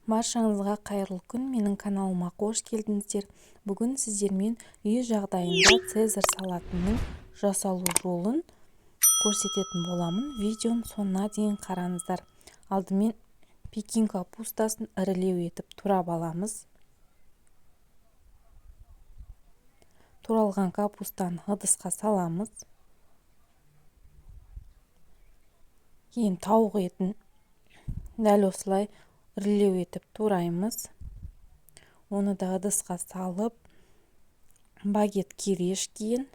Баршаңызға қайырлы күн, менің каналыма қош келдіңіздер. Бүгін сіздермен үй жағдайында цезарь салатының жасалу жолын көрсететін боламын. Видеоны соңына дейін қараңыздар. Алдымен пекин капустасын ірілеу етіп турап аламыз. Туралған капустаны ыдысқа саламыз. Кейін тауық етін дәл осылай ірілеу етіп тураймыз. Оны да ыдысқа салып, багет кереш кейін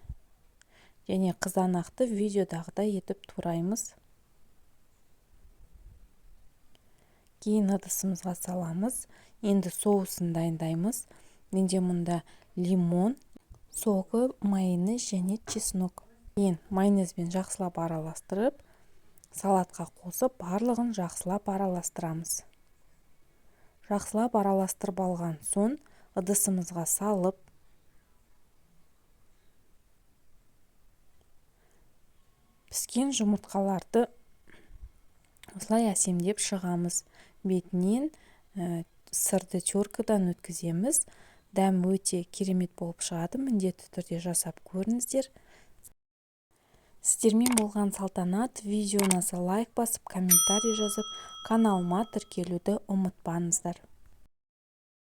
және қызанақты видеодағыдай етіп тураймыз. Кейін ыдысымызға саламыз. Енді соусын дайындаймыз. Менде мұнда лимон, соғы, майонез және чеснок. Кейін майонезбен жақсылап араластырып, салатқа қосып, барлығын жақсылап араластырамыз. Жақсылап араластырып алған соң ыдысымызға салып, піскен жұмыртқаларды осылай әсемдеп шығамыз. Бетінен сырды теркадан өткіземіз. Дәм өте керемет болып шығады. Міндетті түрде жасап көріңіздер. Сіздермен болған салтанат. Видеоңызға лайк басып, комментарий жазып, каналыма тіркелуді ұмытпаңыздар.